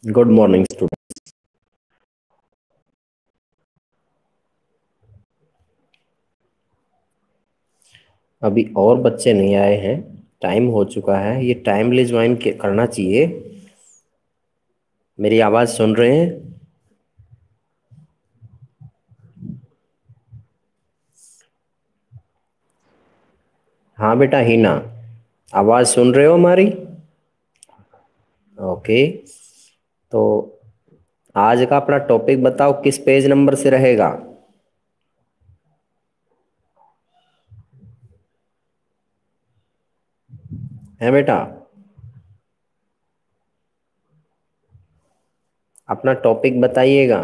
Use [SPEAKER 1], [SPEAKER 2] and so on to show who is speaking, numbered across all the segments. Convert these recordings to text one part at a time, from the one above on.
[SPEAKER 1] Good morning student. अभी और बच्चे नहीं आए हैं, टाइम हो चुका है। ये टाइमली ज्वाइन करना चाहिए। मेरी आवाज़ सुन रहे हैं? हाँ बेटा हिना, आवाज़ सुन रहे हो हमारी? ओके। तो आज का अपना टॉपिक बताओ, किस पेज नंबर से रहेगा? है बेटा, अपना टॉपिक बताइएगा।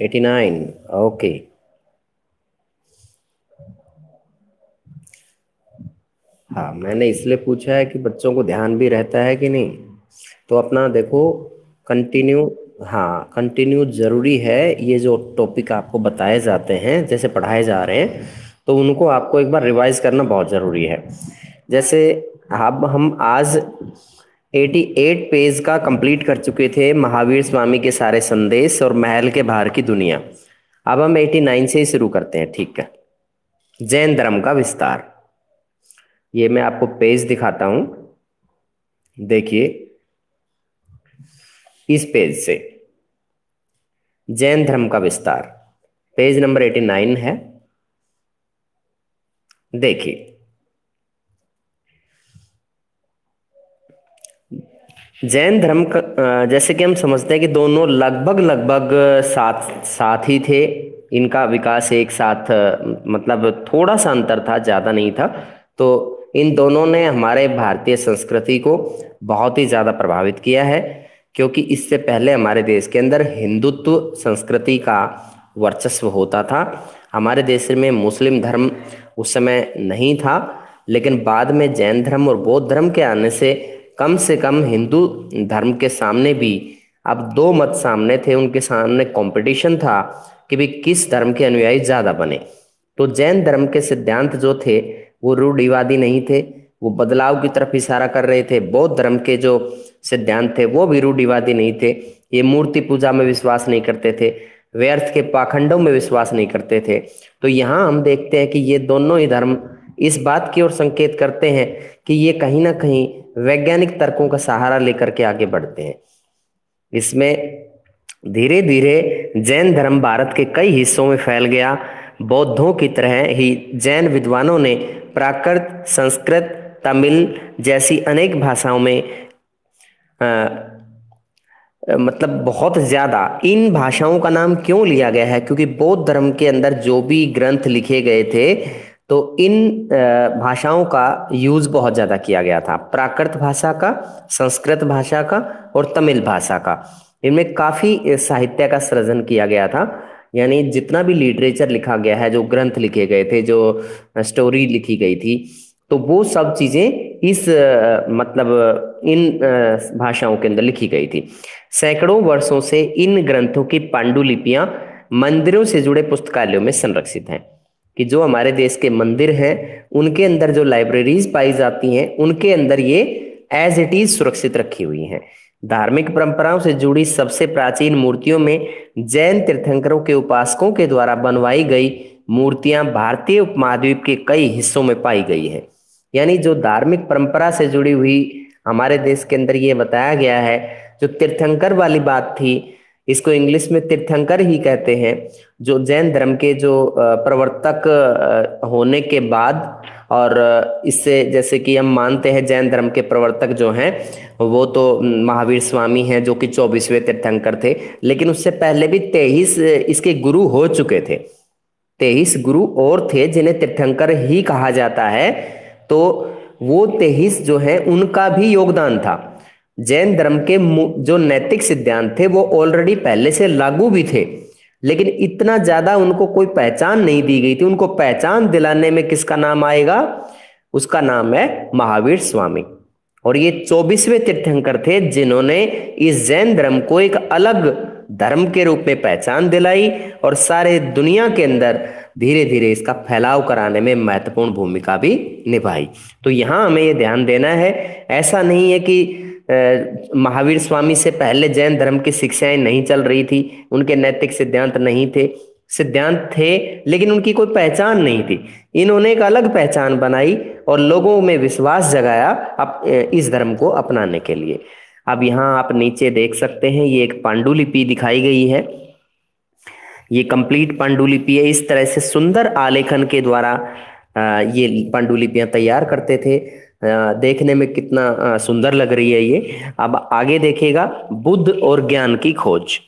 [SPEAKER 1] 89। ओके। हाँ, मैंने इसलिए पूछा है कि बच्चों को ध्यान भी रहता है कि नहीं। तो अपना देखो, कंटिन्यू। हाँ, कंटिन्यू जरूरी है। ये जो टॉपिक आपको बताए जाते हैं, जैसे पढ़ाए जा रहे हैं, तो उनको आपको एक बार रिवाइज करना बहुत ज़रूरी है। जैसे अब हम आज 88 पेज का कंप्लीट कर चुके थे, महावीर स्वामी के सारे संदेश और महल के बाहर की दुनिया। अब हम 89 से ही शुरू करते हैं, ठीक है? जैन धर्म का विस्तार। ये मैं आपको पेज दिखाता हूं, देखिए इस पेज से। जैन धर्म का विस्तार, पेज नंबर 89 है। देखिए, जैन धर्म का जैसे कि हम समझते हैं कि दोनों लगभग लगभग साथ साथ ही थे। इनका विकास एक साथ, मतलब थोड़ा सा अंतर था, ज़्यादा नहीं था। तो इन दोनों ने हमारे भारतीय संस्कृति को बहुत ही ज़्यादा प्रभावित किया है, क्योंकि इससे पहले हमारे देश के अंदर हिंदुत्व संस्कृति का वर्चस्व होता था। हमारे देश में मुस्लिम धर्म उस समय नहीं था, लेकिन बाद में जैन धर्म और बौद्ध धर्म के आने से कम हिंदू धर्म के सामने भी अब दो मत सामने थे। उनके सामने कंपटीशन था कि भी किस धर्म के अनुयायी ज़्यादा बने। तो जैन धर्म के सिद्धांत जो थे वो रूढ़िवादी नहीं थे, वो बदलाव की तरफ इशारा कर रहे थे। बौद्ध धर्म के जो सिद्धांत थे वो भी रूढ़िवादी नहीं थे। ये मूर्ति पूजा में विश्वास नहीं करते थे, व्यर्थ के पाखंडों में विश्वास नहीं करते थे। तो यहाँ हम देखते हैं कि ये दोनों ही धर्म इस बात की ओर संकेत करते हैं कि ये कहीं ना कहीं वैज्ञानिक तर्कों का सहारा लेकर के आगे बढ़ते हैं। इसमें धीरे धीरे जैन धर्म भारत के कई हिस्सों में फैल गया। बौद्धों की तरह ही जैन विद्वानों ने प्राकृत, संस्कृत, तमिल जैसी अनेक भाषाओं में मतलब बहुत ज़्यादा इन भाषाओं का नाम क्यों लिया गया है, क्योंकि बौद्ध धर्म के अंदर जो भी ग्रंथ लिखे गए थे तो इन भाषाओं का यूज बहुत ज़्यादा किया गया था। प्राकृत भाषा का, संस्कृत भाषा का और तमिल भाषा का। इनमें काफ़ी साहित्य का सृजन किया गया था। यानी जितना भी लिटरेचर लिखा गया है, जो ग्रंथ लिखे गए थे, जो स्टोरी लिखी गई थी, तो वो सब चीज़ें इस मतलब इन भाषाओं के अंदर लिखी गई थी। सैकड़ों वर्षों से इन ग्रंथों की पांडुलिपियां मंदिरों से जुड़े पुस्तकालयों में संरक्षित हैं। कि जो हमारे देश के मंदिर हैं उनके अंदर जो लाइब्रेरीज पाई जाती हैं, उनके अंदर ये एज इट इज सुरक्षित रखी हुई हैं। धार्मिक परंपराओं से जुड़ी सबसे प्राचीन मूर्तियों में जैन तीर्थंकरों के उपासकों के द्वारा बनवाई गई मूर्तियां भारतीय उपमहाद्वीप के कई हिस्सों में पाई गई है। यानी जो धार्मिक परंपरा से जुड़ी हुई हमारे देश के अंदर ये बताया गया है, जो तीर्थंकर वाली बात थी, इसको इंग्लिश में तीर्थंकर ही कहते हैं। जो जैन धर्म के जो प्रवर्तक होने के बाद, और इससे जैसे कि हम मानते हैं जैन धर्म के प्रवर्तक जो हैं वो तो महावीर स्वामी हैं, जो कि 24वें तीर्थंकर थे। लेकिन उससे पहले भी 23 इसके गुरु हो चुके थे। 23 गुरु और थे जिन्हें तीर्थंकर ही कहा जाता है। तो वो 23 जो है उनका भी योगदान था। जैन धर्म के जो नैतिक सिद्धांत थे वो ऑलरेडी पहले से लागू भी थे, लेकिन इतना ज्यादा उनको कोई पहचान नहीं दी गई थी। उनको पहचान दिलाने में किसका नाम आएगा? उसका नाम है महावीर स्वामी। और ये 24वें तीर्थंकर थे जिन्होंने इस जैन धर्म को एक अलग धर्म के रूप में पहचान दिलाई और सारे दुनिया के अंदर धीरे धीरे इसका फैलाव कराने में महत्वपूर्ण भूमिका भी निभाई। तो यहाँ हमें ये ध्यान देना है, ऐसा नहीं है कि महावीर स्वामी से पहले जैन धर्म की शिक्षाएं नहीं चल रही थी, उनके नैतिक सिद्धांत नहीं थे, सिद्धांत थे लेकिन उनकी कोई पहचान नहीं थी। इन्होंने एक अलग पहचान बनाई और लोगों में विश्वास जगाया इस धर्म को अपनाने के लिए। अब यहाँ आप नीचे देख सकते हैं, ये एक पांडुलिपि दिखाई गई है, ये कंप्लीट पांडुलिपि है। इस तरह से सुंदर आलेखन के द्वारा ये पांडुलिपियां तैयार करते थे। देखने में कितना सुंदर लग रही है ये। अब आगे देखिएगा, बुद्ध और ज्ञान की खोज।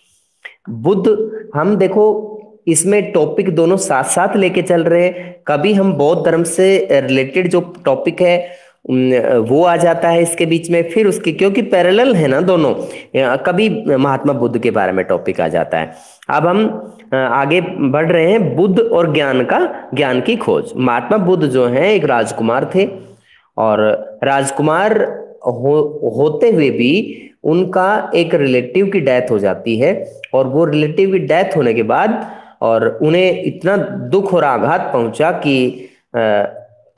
[SPEAKER 1] बुद्ध, हम देखो इसमें टॉपिक दोनों साथ साथ लेके चल रहे हैं। कभी हम बौद्ध धर्म से रिलेटेड जो टॉपिक है वो आ जाता है इसके बीच में, फिर उसके, क्योंकि पैरेलल है ना दोनों, कभी महात्मा बुद्ध के बारे में टॉपिक आ जाता है। अब हम आगे बढ़ रहे हैं, बुद्ध और ज्ञान की खोज। महात्मा बुद्ध जो हैं एक राजकुमार थे, और राजकुमार होते हुए भी उनका एक रिलेटिव की डेथ हो जाती है, और वो रिलेटिव की डेथ होने के बाद और उन्हें इतना दुख और आघात पहुंचा कि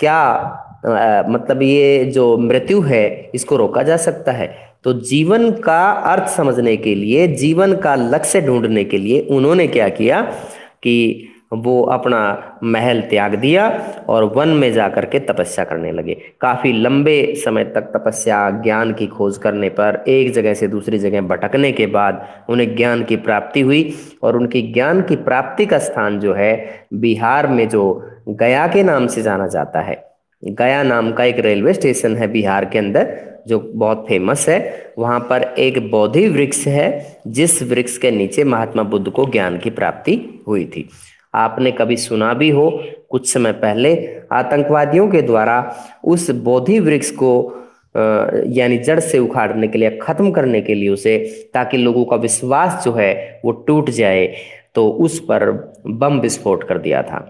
[SPEAKER 1] क्या मतलब ये जो मृत्यु है इसको रोका जा सकता है। तो जीवन का अर्थ समझने के लिए, जीवन का लक्ष्य ढूंढने के लिए उन्होंने क्या किया कि वो अपना महल त्याग दिया और वन में जाकर के तपस्या करने लगे। काफी लंबे समय तक तपस्या, ज्ञान की खोज करने पर, एक जगह से दूसरी जगह भटकने के बाद उन्हें ज्ञान की प्राप्ति हुई। और उनकी ज्ञान की प्राप्ति का स्थान जो है बिहार में, जो गया के नाम से जाना जाता है, गया नाम का एक रेलवे स्टेशन है बिहार के अंदर जो बहुत फेमस है। वहां पर एक बोधि वृक्ष है, जिस वृक्ष के नीचे महात्मा बुद्ध को ज्ञान की प्राप्ति हुई थी। आपने कभी सुना भी हो, कुछ समय पहले आतंकवादियों के द्वारा उस बोधि वृक्ष को यानी जड़ से उखाड़ने के लिए, खत्म करने के लिए उसे, ताकि लोगों का विश्वास जो है वो टूट जाए, तो उस पर बम विस्फोट कर दिया था।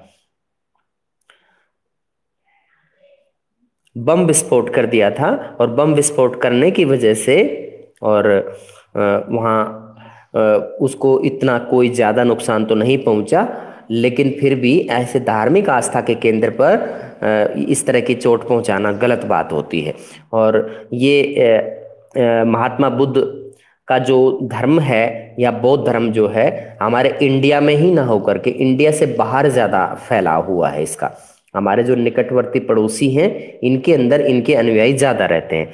[SPEAKER 1] बम विस्फोट कर दिया था, और बम विस्फोट करने की वजह से और वहाँ उसको इतना कोई ज़्यादा नुकसान तो नहीं पहुंचा, लेकिन फिर भी ऐसे धार्मिक आस्था के केंद्र पर इस तरह की चोट पहुंचाना गलत बात होती है। और ये महात्मा बुद्ध का जो धर्म है या बौद्ध धर्म जो है, हमारे इंडिया में ही ना होकर के इंडिया से बाहर ज़्यादा फैलाव हुआ है इसका। हमारे जो निकटवर्ती पड़ोसी हैं इनके अंदर इनके अनुयायी ज्यादा रहते हैं।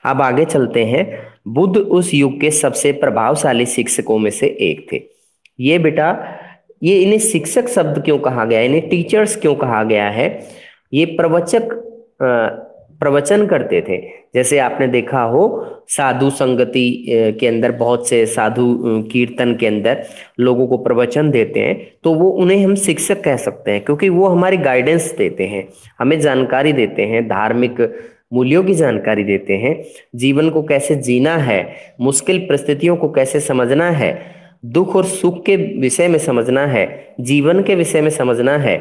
[SPEAKER 1] अब आगे चलते हैं। बुद्ध उस युग के सबसे प्रभावशाली शिक्षकों में से एक थे। ये बेटा, ये इन्हें शिक्षक शब्द क्यों कहा गया, इन्हें टीचर्स क्यों कहा गया है? ये प्रवचन करते थे। जैसे आपने देखा हो साधु संगति के अंदर बहुत से साधु कीर्तन के अंदर लोगों को प्रवचन देते हैं, तो वो उन्हें हम शिक्षक कह सकते हैं, क्योंकि वो हमारी गाइडेंस देते हैं, हमें जानकारी देते हैं, धार्मिक मूल्यों की जानकारी देते हैं, जीवन को कैसे जीना है, मुश्किल परिस्थितियों को कैसे समझना है, दुख और सुख के विषय में समझना है, जीवन के विषय में समझना है,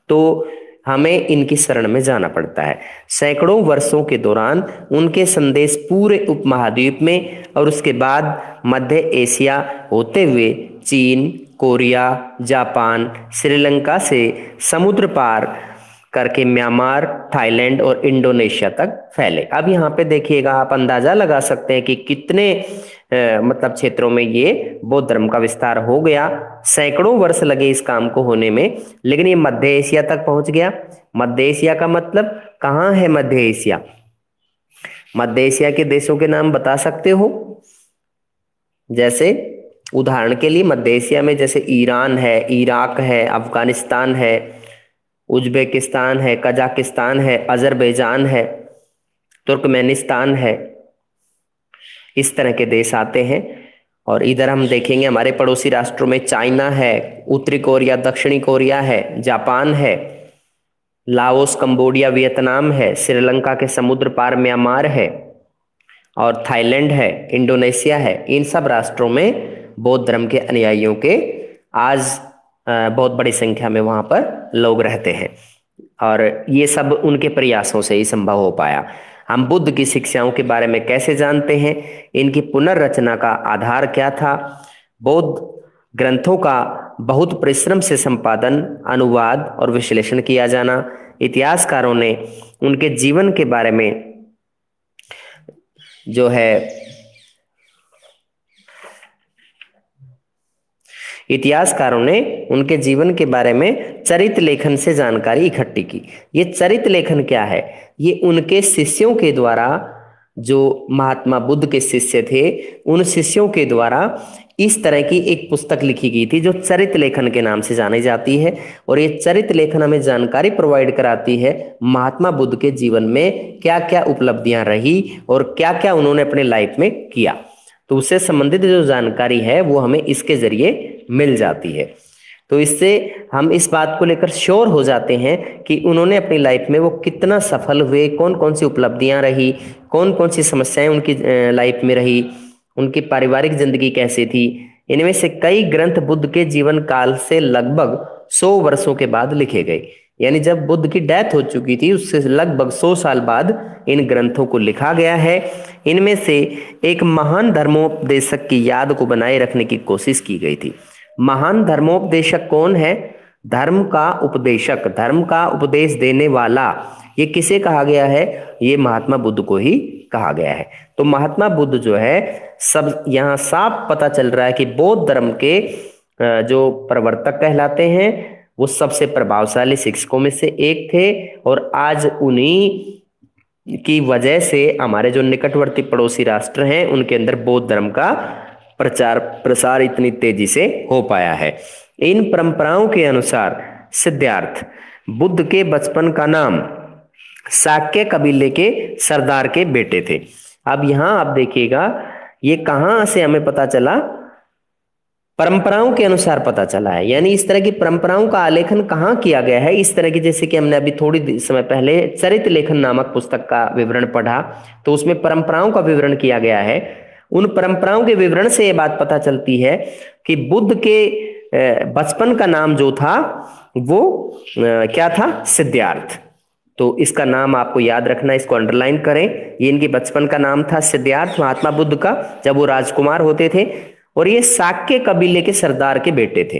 [SPEAKER 1] तो हमें इनकी शरण में जाना पड़ता है। सैकड़ों वर्षों के दौरान उनके संदेश पूरे उपमहाद्वीप में और उसके बाद मध्य एशिया होते हुए चीन, कोरिया, जापान, श्रीलंका से समुद्र पार करके म्यांमार, थाईलैंड और इंडोनेशिया तक फैले। अब यहाँ पे देखिएगा, आप अंदाजा लगा सकते हैं कि कितने मतलब क्षेत्रों में ये बौद्ध धर्म का विस्तार हो गया। सैकड़ों वर्ष लगे इस काम को होने में, लेकिन ये मध्य एशिया तक पहुंच गया। मध्य एशिया का मतलब कहाँ है? मध्य एशिया, मध्य एशिया के देशों के नाम बता सकते हो? जैसे उदाहरण के लिए मध्य एशिया में जैसे ईरान है, इराक है, अफगानिस्तान है, उज्बेकिस्तान है, कजाकिस्तान है, अजरबैजान है, तुर्कमेनिस्तान है, इस तरह के देश आते हैं। और इधर हम देखेंगे हमारे पड़ोसी राष्ट्रों में चाइना है, उत्तरी कोरिया, दक्षिणी कोरिया है, जापान है, लाओस, कंबोडिया, वियतनाम है, श्रीलंका के समुद्र पार म्यांमार है, और थाईलैंड है, इंडोनेशिया है। इन सब राष्ट्रों में बौद्ध धर्म के अनुयायियों के आज बहुत बड़ी संख्या में वहां पर लोग रहते हैं, और ये सब उनके प्रयासों से ही संभव हो पाया। हम बुद्ध की शिक्षाओं के बारे में कैसे जानते हैं? इनकी पुनर्रचना का आधार क्या था? बौद्ध ग्रंथों का बहुत परिश्रम से संपादन, अनुवाद और विश्लेषण किया जाना। इतिहासकारों ने उनके जीवन के बारे में जो है इतिहासकारों ने उनके जीवन के बारे में चरित्र लेखन से जानकारी इकट्ठी की। ये चरित्र लेखन क्या है? ये उनके शिष्यों के द्वारा, जो महात्मा बुद्ध के शिष्य थे, उन शिष्यों के द्वारा इस तरह की एक पुस्तक लिखी गई थी जो चरित्र लेखन के नाम से जानी जाती है। और ये चरित्र लेखन हमें जानकारी प्रोवाइड कराती है महात्मा बुद्ध के जीवन में क्या क्या उपलब्धियां रही और क्या क्या उन्होंने अपने लाइफ में किया। तो उससे संबंधित जो जानकारी है वो हमें इसके जरिए मिल जाती है। तो इससे हम इस बात को लेकर श्योर हो जाते हैं कि उन्होंने अपनी लाइफ में वो कितना सफल हुए, कौन कौन सी उपलब्धियां रही, कौन कौन सी समस्याएं उनकी लाइफ में रही, उनकी पारिवारिक जिंदगी कैसी थी। इनमें से कई ग्रंथ बुद्ध के जीवन काल से लगभग 100 वर्षों के बाद लिखे गए। यानी जब बुद्ध की डेथ हो चुकी थी उससे लगभग 100 साल बाद इन ग्रंथों को लिखा गया है। इनमें से एक महान धर्मोपदेशक की याद को बनाए रखने की कोशिश की गई थी। महान धर्मोपदेशक कौन है? धर्म का उपदेशक, धर्म का उपदेश देने वाला, ये किसे कहा गया है? ये महात्मा बुद्ध को ही कहा गया है। तो महात्मा बुद्ध जो है, सब यहाँ साफ पता चल रहा है कि बौद्ध धर्म के जो प्रवर्तक कहलाते हैं वो सबसे प्रभावशाली शिक्षकों में से एक थे। और आज उन्हीं की वजह से हमारे जो निकटवर्ती पड़ोसी राष्ट्र हैं उनके अंदर बौद्ध धर्म का प्रचार प्रसार इतनी तेजी से हो पाया है। इन परंपराओं के अनुसार सिद्धार्थ बुद्ध के बचपन का नाम शाक्य कबीले के सरदार के बेटे थे। अब यहां आप देखिएगा ये कहां से हमें पता चला? परंपराओं के अनुसार पता चला है। यानी इस तरह की परंपराओं का आलेखन कहाँ किया गया है? इस तरह की, जैसे कि हमने अभी थोड़ी समय पहले चरित्र लेखन नामक पुस्तक का विवरण पढ़ा, तो उसमें परंपराओं का विवरण किया गया है। उन परंपराओं के विवरण से ये बात पता चलती है कि बुद्ध के बचपन का नाम जो था वो क्या था? सिद्धार्थ। तो इसका नाम आपको याद रखना, इसको अंडरलाइन करें। ये इनके बचपन का नाम था सिद्धार्थ, महात्मा बुद्ध का, जब वो राजकुमार होते थे। और ये शाक्य कबीले के सरदार के बेटे थे।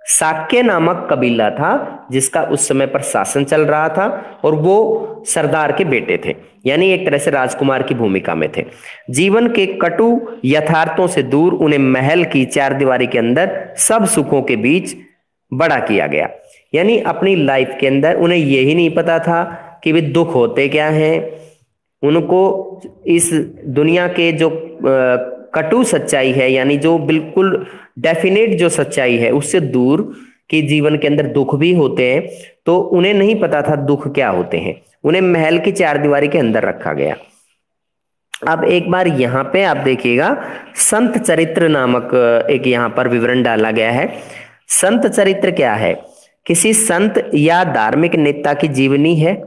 [SPEAKER 1] शाक्य नामक कबीला था जिसका उस समय पर शासन चल रहा था और वो सरदार के बेटे थे, यानी एक तरह से राजकुमार की भूमिका में थे। जीवन के कटु यथार्थों से दूर उन्हें महल की चारदीवारी के अंदर सब सुखों के बीच बड़ा किया गया। यानी अपनी लाइफ के अंदर उन्हें यही नहीं पता था कि वे दुख होते क्या हैं। उनको इस दुनिया के जो कटु सच्चाई है, यानी जो बिल्कुल डेफिनेट जो सच्चाई है उससे दूर, कि जीवन के अंदर दुख भी होते हैं, तो उन्हें नहीं पता था दुख क्या होते हैं। उन्हें महल की चारदीवारी के अंदर रखा गया। अब एक बार यहाँ पे आप देखिएगा, संत चरित्र नामक एक यहाँ पर विवरण डाला गया है। संत चरित्र क्या है? किसी संत या धार्मिक नेता की जीवनी है।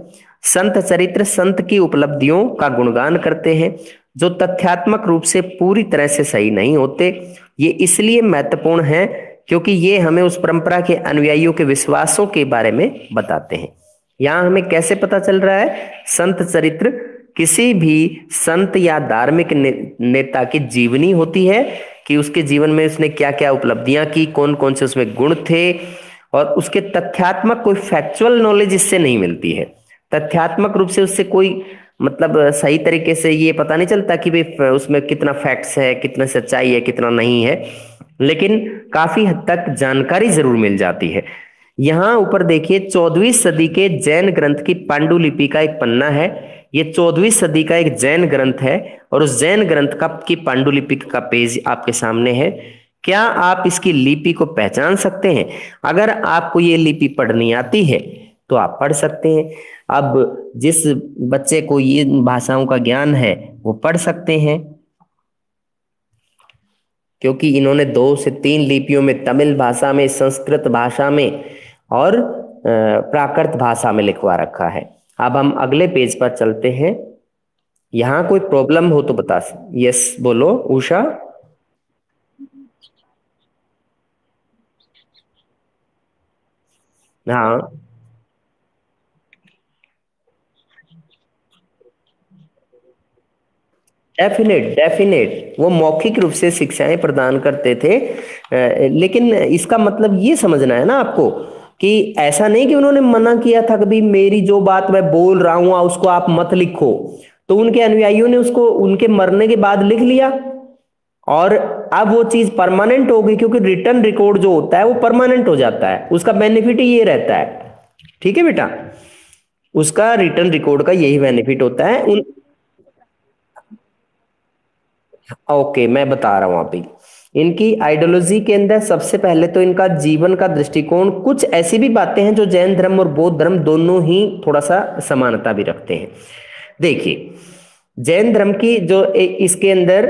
[SPEAKER 1] संत चरित्र संत की उपलब्धियों का गुणगान करते हैं जो तथ्यात्मक रूप से पूरी तरह से सही नहीं होते। ये इसलिए महत्वपूर्ण है क्योंकि ये हमें उस परंपरा के अनुयायियों के विश्वासों के बारे में बताते हैं। यहाँ हमें कैसे पता चल रहा है? संत चरित्र किसी भी संत या धार्मिक नेता की जीवनी होती है कि उसके जीवन में उसने क्या क्या उपलब्धियां की, कौन कौन से उसमें गुण थे, और उसके तथ्यात्मक कोई फैक्चुअल नॉलेज इससे नहीं मिलती है। तथ्यात्मक रूप से उससे कोई मतलब सही तरीके से ये पता नहीं चलता कि भाई उसमें कितना फैक्ट्स है, कितना सच्चाई है, कितना नहीं है, लेकिन काफी हद तक जानकारी जरूर मिल जाती है। यहाँ ऊपर देखिए 14वीं सदी के जैन ग्रंथ की पांडुलिपि का एक पन्ना है। ये 14वीं सदी का एक जैन ग्रंथ है और उस जैन ग्रंथ का की पांडुलिपि का पेज आपके सामने है। क्या आप इसकी लिपि को पहचान सकते हैं? अगर आपको ये लिपि पढ़नी आती है तो आप पढ़ सकते हैं। अब जिस बच्चे को ये भाषाओं का ज्ञान है वो पढ़ सकते हैं, क्योंकि इन्होंने 2 से 3 लिपियों में, तमिल भाषा में, संस्कृत भाषा में और प्राकृत भाषा में लिखवा रखा है। अब हम अगले पेज पर चलते हैं। यहाँ कोई प्रॉब्लम हो तो बता। यस बोलो उषा। हाँ, डेफिनेट डेफिनेट वो मौखिक रूप से शिक्षाएं प्रदान करते थे। लेकिन इसका मतलब ये समझना है ना आपको कि ऐसा नहीं कि उन्होंने मना किया था कभी, मेरी जो बात मैं बोल रहा हूं उसको आप मत लिखो। तो उनके अनुयायियों ने उसको उनके मरने के बाद लिख लिया, और अब वो चीज परमानेंट हो गई, क्योंकि रिटर्न रिकॉर्ड जो होता है वो परमानेंट हो जाता है, उसका बेनिफिट ये रहता है। ठीक है बेटा, उसका रिटर्न रिकॉर्ड का यही बेनिफिट होता है उन। ओके, मैं बता रहा हूं अभी। इनकी आइडियोलॉजी के अंदर सबसे पहले तो इनका जीवन का दृष्टिकोण, कुछ ऐसी भी बातें हैं जो जैन धर्म और बौद्ध धर्म दोनों ही थोड़ा सा समानता भी रखते हैं। देखिए, जैन धर्म की जो इसके अंदर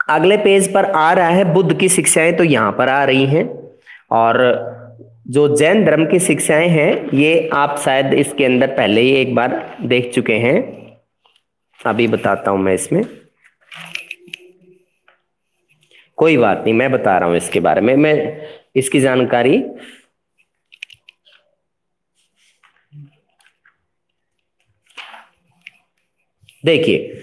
[SPEAKER 1] अगले पेज पर आ रहा है, बुद्ध की शिक्षाएं तो यहां पर आ रही हैं, और जो जैन धर्म की शिक्षाएं हैं ये आप शायद इसके अंदर पहले ही एक बार देख चुके हैं। अभी बताता हूं मैं इसमें, कोई बात नहीं, मैं बता रहा हूं इसके बारे में, मैं इसकी जानकारी। देखिए,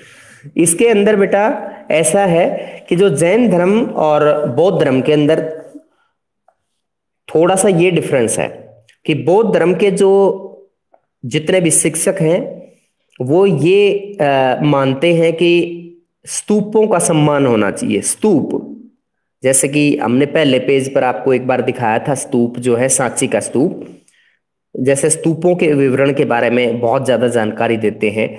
[SPEAKER 1] इसके अंदर बेटा ऐसा है कि जो जैन धर्म और बौद्ध धर्म के अंदर थोड़ा सा ये डिफरेंस है कि बौद्ध धर्म के जो जितने भी शिक्षक हैं वो ये मानते हैं कि स्तूपों का सम्मान होना चाहिए। स्तूप, जैसे कि हमने पहले पेज पर आपको एक बार दिखाया था, स्तूप जो है सांची का स्तूप, जैसे स्तूपों के विवरण के बारे में बहुत ज्यादा जानकारी देते हैं,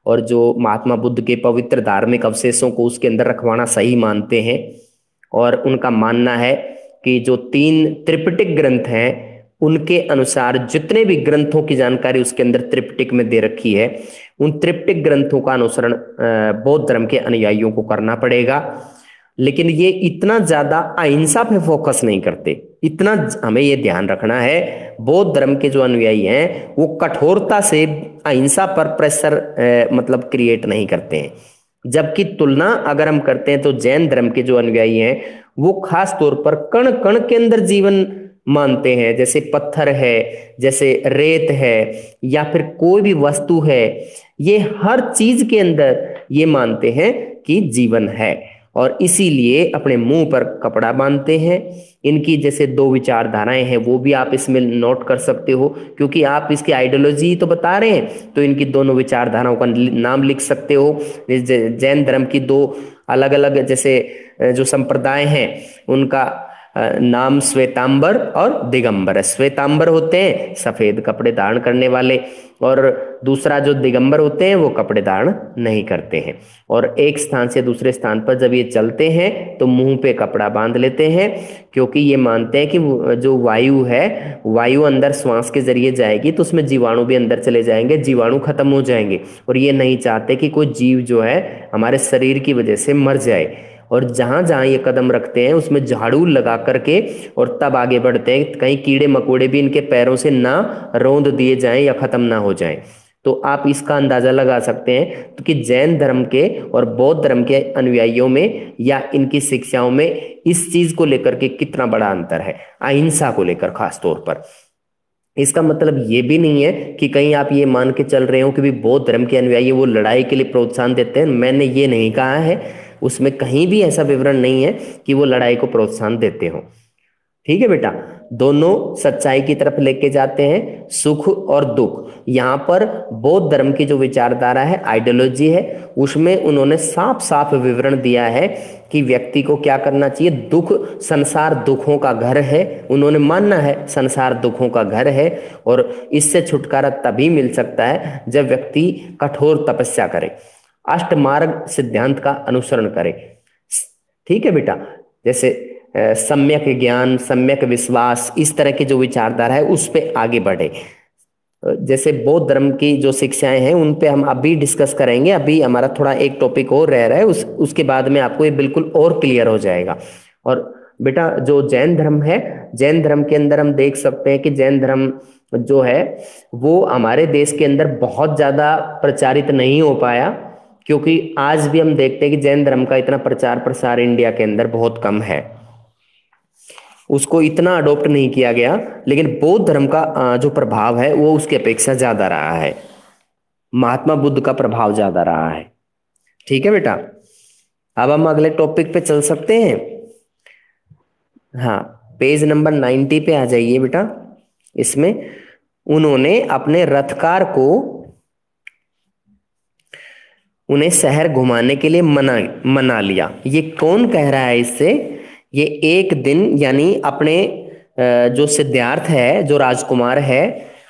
[SPEAKER 1] और जो महात्मा बुद्ध के पवित्र धार्मिक अवशेषों को उसके अंदर रखवाना सही मानते हैं। और उनका मानना है कि जो 3 त्रिपिटक ग्रंथ हैं उनके अनुसार जितने भी ग्रंथों की जानकारी उसके अंदर त्रिपिटक में दे रखी है, उन त्रिपिटक ग्रंथों का अनुसरण बौद्ध धर्म के अनुयायियों को करना पड़ेगा। लेकिन ये इतना ज्यादा अहिंसा पे फोकस नहीं करते। इतना हमें ये ध्यान रखना है, बौद्ध धर्म के जो अनुयायी हैं वो कठोरता से अहिंसा पर प्रेशर मतलब क्रिएट नहीं करते हैं। जबकि तुलना अगर हम करते हैं तो जैन धर्म के जो अनुयायी हैं वो खास तौर पर कण कण के अंदर जीवन मानते हैं, जैसे पत्थर है, जैसे रेत है, या फिर कोई भी वस्तु है, ये हर चीज के अंदर ये मानते हैं कि जीवन है, और इसीलिए अपने मुंह पर कपड़ा बांधते हैं। इनकी जैसे 2 विचारधाराएं हैं वो भी आप इसमें नोट कर सकते हो, क्योंकि आप इसकी आइडियोलॉजी तो बता रहे हैं तो इनकी दोनों विचारधाराओं का नाम लिख सकते हो। जैन धर्म की 2 अलग अलग जैसे जो संप्रदाय हैं उनका नाम श्वेतांबर और दिगंबर है। श्वेतांबर होते हैं सफेद कपड़े धारण करने वाले, और दूसरा जो दिगंबर होते हैं वो कपड़े धारण नहीं करते हैं, और एक स्थान से दूसरे स्थान पर जब ये चलते हैं तो मुंह पे कपड़ा बांध लेते हैं, क्योंकि ये मानते हैं कि जो वायु है, वायु अंदर श्वास के जरिए जाएगी तो उसमें जीवाणु भी अंदर चले जाएंगे, जीवाणु खत्म हो जाएंगे, और ये नहीं चाहते कि कोई जीव जो है हमारे शरीर की वजह से मर जाए। और जहां जहां ये कदम रखते हैं उसमें झाड़ू लगा करके और तब आगे बढ़ते हैं, कहीं कीड़े मकोड़े भी इनके पैरों से ना रौंद दिए जाएं या खत्म ना हो जाएं। तो आप इसका अंदाजा लगा सकते हैं तो कि जैन धर्म के और बौद्ध धर्म के अनुयायियों में या इनकी शिक्षाओं में इस चीज को लेकर के कितना बड़ा अंतर है, अहिंसा को लेकर खास तौर पर। इसका मतलब ये भी नहीं है कि कहीं आप ये मान के चल रहे हो कि भी बौद्ध धर्म के अनुयायी वो लड़ाई के लिए प्रोत्साहन देते हैं, मैंने ये नहीं कहा है, उसमें कहीं भी ऐसा विवरण नहीं है कि वो लड़ाई को प्रोत्साहन देते हो। ठीक है बेटा, दोनों सच्चाई की तरफ लेके जाते हैं, सुख और दुख। यहाँ पर बौद्ध धर्म की जो विचारधारा है, आइडियोलॉजी है, उसमें उन्होंने साफ साफ विवरण दिया है कि व्यक्ति को क्या करना चाहिए। दुख, संसार दुखों का घर है, उन्होंने मानना है संसार दुखों का घर है, और इससे छुटकारा तभी मिल सकता है जब व्यक्ति कठोर तपस्या करे, अष्टमार्ग सिद्धांत का अनुसरण करे। ठीक है बेटा, जैसे सम्यक ज्ञान, सम्यक विश्वास, इस तरह की जो विचारधारा है उस पे आगे बढ़े। जैसे बौद्ध धर्म की जो शिक्षाएं हैं उन पे हम अभी डिस्कस करेंगे, अभी हमारा थोड़ा एक टॉपिक और रह रहा है, उसके बाद में आपको ये बिल्कुल और क्लियर हो जाएगा। और बेटा जो जैन धर्म है, जैन धर्म के अंदर हम देख सकते हैं कि जैन धर्म जो है वो हमारे देश के अंदर बहुत ज्यादा प्रचारित नहीं हो पाया, क्योंकि आज भी हम देखते हैं कि जैन धर्म का इतना प्रचार प्रसार इंडिया के अंदर बहुत कम है, उसको इतना अडॉप्ट नहीं किया गया। लेकिन बौद्ध धर्म का जो प्रभाव है वो उसकी अपेक्षा ज्यादा रहा है, महात्मा बुद्ध का प्रभाव ज्यादा रहा है। ठीक है बेटा। अब हम अगले टॉपिक पे चल सकते हैं। हाँ, पेज नंबर 90 पे आ जाइए बेटा। इसमें उन्होंने अपने रथकार को उन्हें शहर घुमाने के लिए मना मना लिया। ये कौन कह रहा है इससे? ये एक दिन यानी अपने जो सिद्धार्थ है, जो राजकुमार है,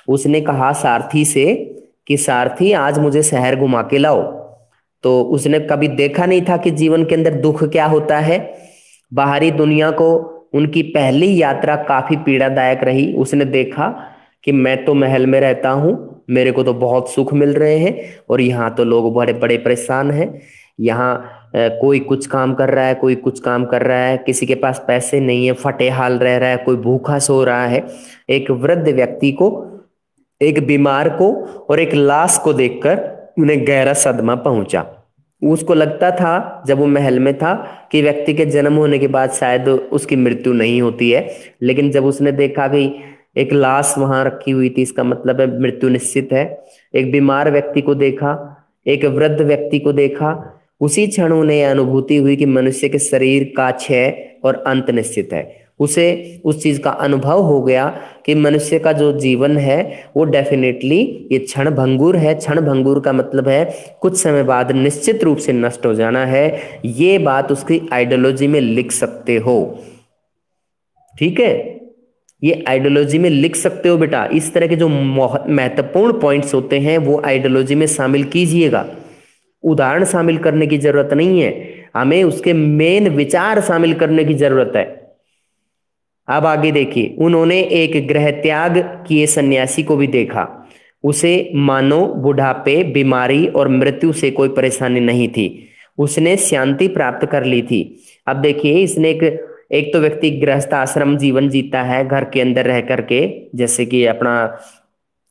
[SPEAKER 1] उसने कहा सारथी से कि सारथी आज मुझे शहर घुमा के लाओ। तो उसने कभी देखा नहीं था कि जीवन के अंदर दुख क्या होता है। बाहरी दुनिया को उनकी पहली यात्रा काफी पीड़ादायक रही। उसने देखा कि मैं तो महल में रहता हूँ, मेरे को तो बहुत सुख मिल रहे हैं, और यहाँ तो लोग बड़े बड़े परेशान हैं। यहाँ कोई कुछ काम कर रहा है, कोई कुछ काम कर रहा है, किसी के पास पैसे नहीं है, फटे हाल रह रहा है, कोई भूखा सो रहा है। एक वृद्ध व्यक्ति को, एक बीमार को और एक लाश को देखकर उन्हें गहरा सदमा पहुंचा। उसको लगता था जब वो महल में था कि व्यक्ति के जन्म होने के बाद शायद उसकी मृत्यु नहीं होती है, लेकिन जब उसने देखा कि एक लाश वहां रखी हुई थी, इसका मतलब है मृत्यु निश्चित है। एक बीमार व्यक्ति को देखा, एक वृद्ध व्यक्ति को देखा, उसी क्षण उन्हें यह अनुभूति हुई कि मनुष्य के शरीर का क्षय और अंत निश्चित है। उसे उस चीज का अनुभव हो गया कि मनुष्य का जो जीवन है वो डेफिनेटली ये क्षण भंगुर है। क्षण भंगुर का मतलब है कुछ समय बाद निश्चित रूप से नष्ट हो जाना है। ये बात उसकी आइडियोलॉजी में लिख सकते हो, ठीक है? ये आइडियोलॉजी में लिख सकते हो बेटा। इस तरह के जो महत्वपूर्ण पॉइंट्स होते हैं वो आइडियोलॉजी में शामिल कीजिएगा। उदाहरण शामिल करने की जरूरत नहीं है, हमें उसके मेन विचार शामिल करने की जरूरत है। अब आगे देखिए, उन्होंने एक गृह त्याग किए सन्यासी को भी देखा। उसे मानो बुढ़ापे, बीमारी और मृत्यु से कोई परेशानी नहीं थी। उसने शांति प्राप्त कर ली थी। अब देखिए, इसने एक एक तो व्यक्ति गृहस्थ आश्रम जीवन जीता है, घर के अंदर रह करके, जैसे कि अपना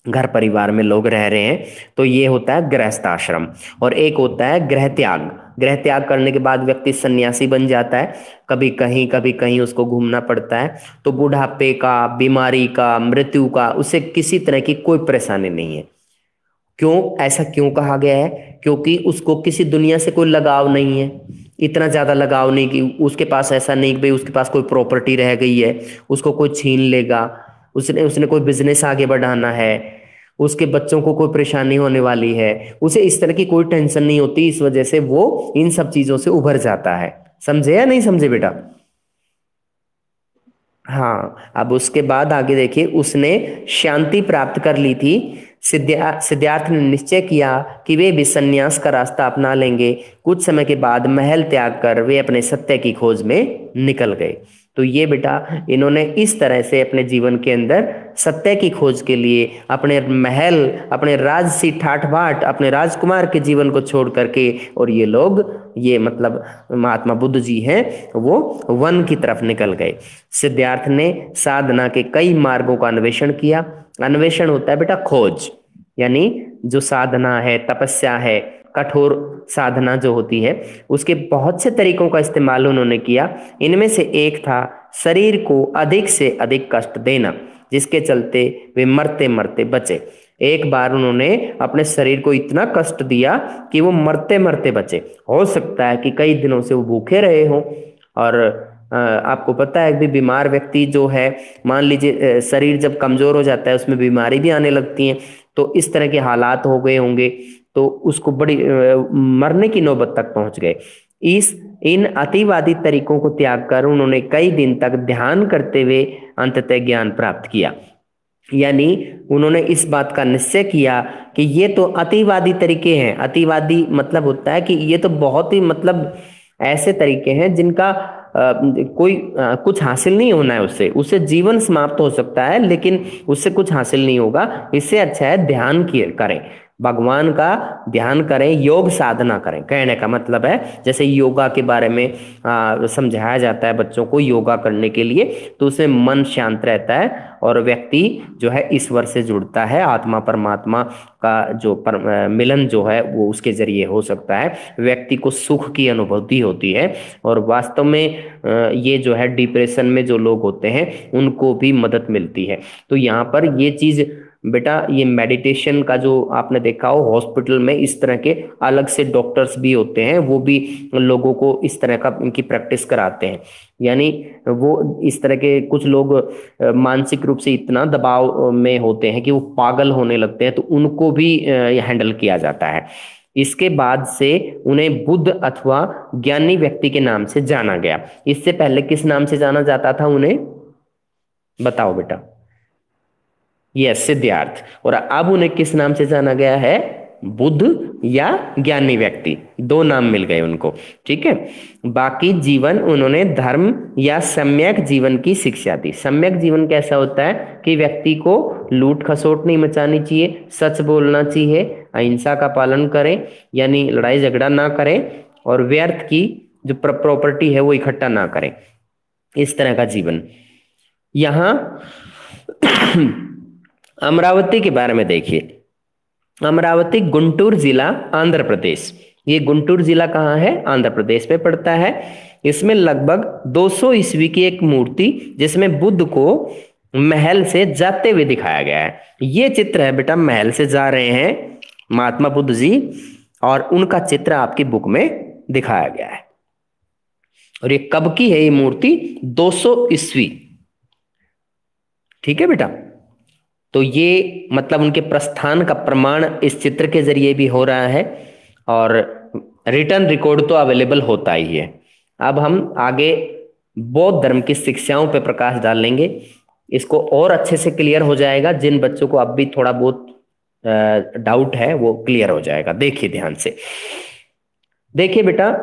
[SPEAKER 1] घर परिवार में लोग रह रहे हैं, तो ये होता है गृहस्थ आश्रम। और एक होता है गृह त्याग। गृह त्याग करने के बाद व्यक्ति सन्यासी बन जाता है। कभी कहीं उसको घूमना पड़ता है। तो बुढ़ापे का, बीमारी का, मृत्यु का उसे किसी तरह की कोई परेशानी नहीं है। क्यों ऐसा क्यों कहा गया है? क्योंकि उसको किसी दुनिया से कोई लगाव नहीं है। इतना ज्यादा लगाव नहीं कि उसके पास ऐसा नहीं कि भाई उसके पास कोई प्रॉपर्टी रह गई है, उसको कोई छीन लेगा। उसने उसने कोई बिजनेस आगे बढ़ाना है, उसके बच्चों को कोई परेशानी होने वाली है, उसे इस तरह की कोई टेंशन नहीं होती। इस वजह से वो इन सब चीजों से उभर जाता है। समझे या नहीं समझे बेटा? हाँ, अब उसके बाद आगे देखिए, उसने शांति प्राप्त कर ली थी। सिद्धार्थ ने निश्चय किया कि वे भी संन्यास का रास्ता अपना लेंगे। कुछ समय के बाद महल त्याग कर वे अपने सत्य की खोज में निकल गए। तो ये बेटा, इन्होंने इस तरह से अपने जीवन के अंदर सत्य की खोज के लिए अपने महल, अपने राजसी ठाठ बाट, अपने राजकुमार के जीवन को छोड़ करके, और ये लोग, ये मतलब महात्मा बुद्ध जी हैं, वो वन की तरफ निकल गए। सिद्धार्थ ने साधना के कई मार्गों का अन्वेषण किया। अन्वेषण होता है बेटा खोज, यानी जो साधना है, तपस्या है, कठोर साधना जो होती है, उसके बहुत से तरीकों का इस्तेमाल उन्होंने किया। इनमें से एक था शरीर को अधिक से अधिक कष्ट देना, जिसके चलते वे मरते मरते बचे। एक बार उन्होंने अपने शरीर को इतना कष्ट दिया कि वो मरते मरते बचे। हो सकता है कि कई दिनों से वो भूखे रहे हों। और आपको पता है कि बीमार व्यक्ति जो है, मान लीजिए शरीर जब कमजोर हो जाता है उसमें बीमारी भी आने लगती है, तो इस तरह के हालात हो गए होंगे, तो उसको बड़ी मरने की नौबत तक पहुंच गए। इस इन अतिवादी तरीकों को त्याग कर उन्होंने कई दिन तक ध्यान करते हुए अंततः ज्ञान प्राप्त किया। यानी उन्होंने इस बात का निश्चय किया कि ये तो अतिवादी तरीके हैं। अतिवादी मतलब होता है कि ये तो बहुत ही मतलब ऐसे तरीके हैं जिनका कोई कुछ हासिल नहीं होना है, उससे उससे जीवन समाप्त हो सकता है लेकिन उससे कुछ हासिल नहीं होगा। इससे अच्छा है ध्यान किए करें, भगवान का ध्यान करें, योग साधना करें। कहने का मतलब है जैसे योगा के बारे में समझाया जाता है बच्चों को योगा करने के लिए, तो उसमें मन शांत रहता है और व्यक्ति जो है ईश्वर से जुड़ता है। आत्मा परमात्मा का जो मिलन जो है वो उसके जरिए हो सकता है। व्यक्ति को सुख की अनुभूति होती है। और वास्तव में ये जो है डिप्रेशन में जो लोग होते हैं उनको भी मदद मिलती है। तो यहाँ पर ये चीज बेटा ये मेडिटेशन का जो आपने देखा हो हॉस्पिटल में इस तरह के अलग से डॉक्टर्स भी होते हैं, वो भी लोगों को इस तरह का इनकी प्रैक्टिस कराते हैं। यानी वो इस तरह के कुछ लोग मानसिक रूप से इतना दबाव में होते हैं कि वो पागल होने लगते हैं, तो उनको भी हैंडल किया जाता है। इसके बाद से उन्हें बुद्ध अथवा ज्ञानी व्यक्ति के नाम से जाना गया। इससे पहले किस नाम से जाना जाता था उन्हें, बताओ बेटा? यस, सिद्धार्थ। और अब उन्हें किस नाम से जाना गया है? बुद्ध या ज्ञानी व्यक्ति, दो नाम मिल गए उनको। ठीक है। बाकी जीवन उन्होंने धर्म या सम्यक जीवन की शिक्षा दी। सम्यक जीवन कैसा होता है कि व्यक्ति को लूट खसोट नहीं मचानी चाहिए, सच बोलना चाहिए, अहिंसा का पालन करें, यानी लड़ाई झगड़ा ना करें, और व्यर्थ की जो प्रॉपर्टी है वो इकट्ठा ना करें, इस तरह का जीवन। यहाँ अमरावती के बारे में देखिए। अमरावती गुंटूर जिला आंध्र प्रदेश। ये गुंटूर जिला कहाँ है? आंध्र प्रदेश में पड़ता है। इसमें लगभग 200 ईस्वी की एक मूर्ति जिसमें बुद्ध को महल से जाते हुए दिखाया गया है। ये चित्र है बेटा, महल से जा रहे हैं महात्मा बुद्ध जी, और उनका चित्र आपकी बुक में दिखाया गया है। और ये कब की है ये मूर्ति? 200 ईस्वी। ठीक है बेटा। तो ये मतलब उनके प्रस्थान का प्रमाण इस चित्र के जरिए भी हो रहा है, और रिटर्न रिकॉर्ड तो अवेलेबल होता ही है। अब हम आगे बौद्ध धर्म की शिक्षाओं पर प्रकाश डालेंगे। इसको और अच्छे से क्लियर हो जाएगा। जिन बच्चों को अब भी थोड़ा बहुत डाउट है वो क्लियर हो जाएगा। देखिए ध्यान से, देखिए बेटा,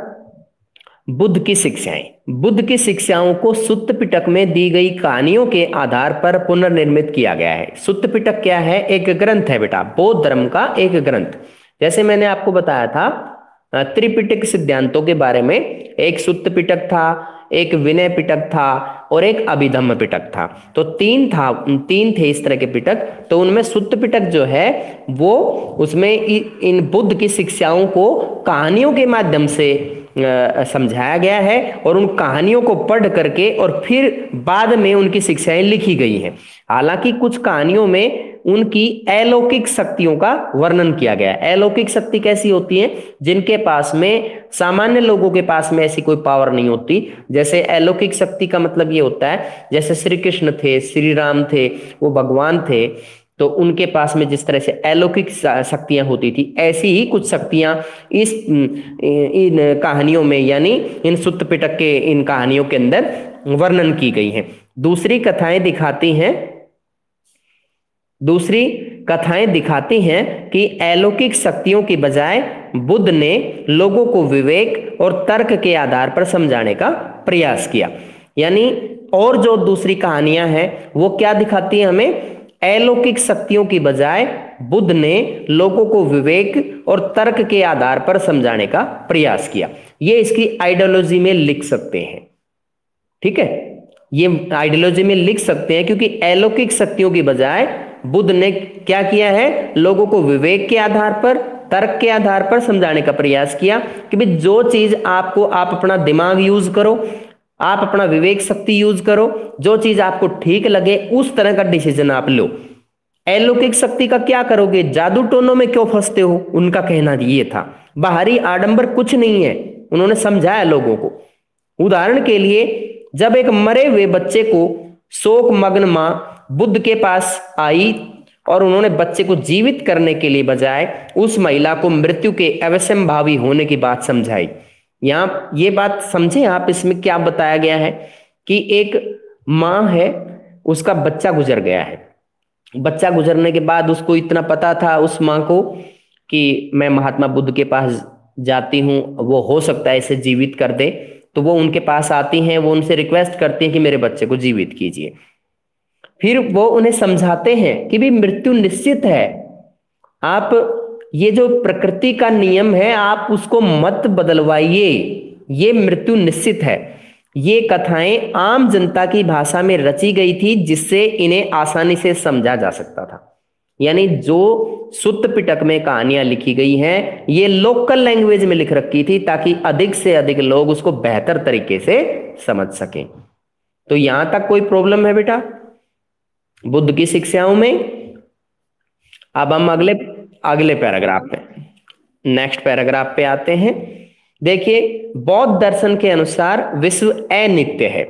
[SPEAKER 1] बुद्ध की शिक्षाएं। बुद्ध की शिक्षाओं को सुत्त पिटक में दी गई कहानियों के आधार पर पुनर्निर्मित किया गया है। सुत्त पिटक क्या है? एक ग्रंथ है बेटा, बौद्ध धर्म का एक ग्रंथ। जैसे मैंने आपको बताया था त्रिपिटक सिद्धांतों के बारे में, एक सुत्त पिटक था, एक विनय पिटक था, और एक अभिधम्म पिटक था। तो तीन थे इस तरह के पिटक। तो उनमें सुत्त पिटक जो है वो, उसमें इन बुद्ध की शिक्षाओं को कहानियों के माध्यम से समझाया गया है, और उन कहानियों को पढ़ करके और फिर बाद में उनकी शिक्षाएं लिखी गई हैं। हालांकि कुछ कहानियों में उनकी अलौकिक शक्तियों का वर्णन किया गया है। अलौकिक शक्ति कैसी होती है? जिनके पास में, सामान्य लोगों के पास में ऐसी कोई पावर नहीं होती। जैसे अलौकिक शक्ति का मतलब ये होता है, जैसे श्री कृष्ण थे, श्री राम थे, वो भगवान थे, तो उनके पास में जिस तरह से अलौकिक शक्तियां होती थी, ऐसी ही कुछ शक्तियां इन कहानियों में, यानी इन सुत्त पिटक के इन कहानियों के अंदर वर्णन की गई हैं। दूसरी कथाएं दिखाती हैं कि अलौकिक शक्तियों की बजाय बुद्ध ने लोगों को विवेक और तर्क के आधार पर समझाने का प्रयास किया। यानी और जो दूसरी कहानियां हैं वो क्या दिखाती हैं हमें? अलौकिक शक्तियों की बजाय बुद्ध ने लोगों को विवेक और तर्क के आधार पर समझाने का प्रयास किया। ये इसकी आइडियोलॉजी में लिख सकते हैं। ठीक है, ये आइडियोलॉजी में लिख सकते हैं, क्योंकि अलौकिक शक्तियों की बजाय बुद्ध ने क्या किया है? लोगों को विवेक के आधार पर, तर्क के आधार पर समझाने का प्रयास किया कि भाई जो चीज आप अपना दिमाग यूज करो, आप अपना विवेक शक्ति यूज करो, जो चीज आपको ठीक लगे उस तरह का डिसीजन आप लो। अलौकिक शक्ति का क्या करोगे? जादू टोनों में क्यों फंसते हो? उनका कहना ये था। बाहरी आडंबर कुछ नहीं है, उन्होंने समझाया लोगों को। उदाहरण के लिए, जब एक मरे हुए बच्चे को शोक मग्न मां बुद्ध के पास आई और उन्होंने बच्चे को जीवित करने के लिए बजाय उस महिला को मृत्यु के अवश्यंभावी होने की बात समझाई। यहाँ ये बात समझे आप, इसमें क्या बताया गया है कि एक माँ है, उसका बच्चा गुजर गया है। बच्चा गुजरने के बाद उसको इतना पता था उस माँ को कि मैं महात्मा बुद्ध के पास जाती हूँ, वो हो सकता है इसे जीवित कर दे। तो वो उनके पास आती हैं, वो उनसे रिक्वेस्ट करती हैं कि मेरे बच्चे को जीवित कीजिए। फिर वो उन्हें समझाते हैं कि भी मृत्यु निश्चित है, आप ये जो प्रकृति का नियम है आप उसको मत बदलवाइए, ये मृत्यु निश्चित है। ये कथाएं आम जनता की भाषा में रची गई थी जिससे इन्हें आसानी से समझा जा सकता था। यानी जो सुत्त पिटक में कहानियां लिखी गई हैं ये लोकल लैंग्वेज में लिख रखी थी ताकि अधिक से अधिक लोग उसको बेहतर तरीके से समझ सकें। तो यहां तक कोई प्रॉब्लम है बेटा बुद्ध की शिक्षाओं में? अब हम अगले अगले पैराग्राफ पे, नेक्स्ट पैराग्राफ पे आते हैं। देखिए, बौद्ध दर्शन के अनुसार विश्व अनित्य है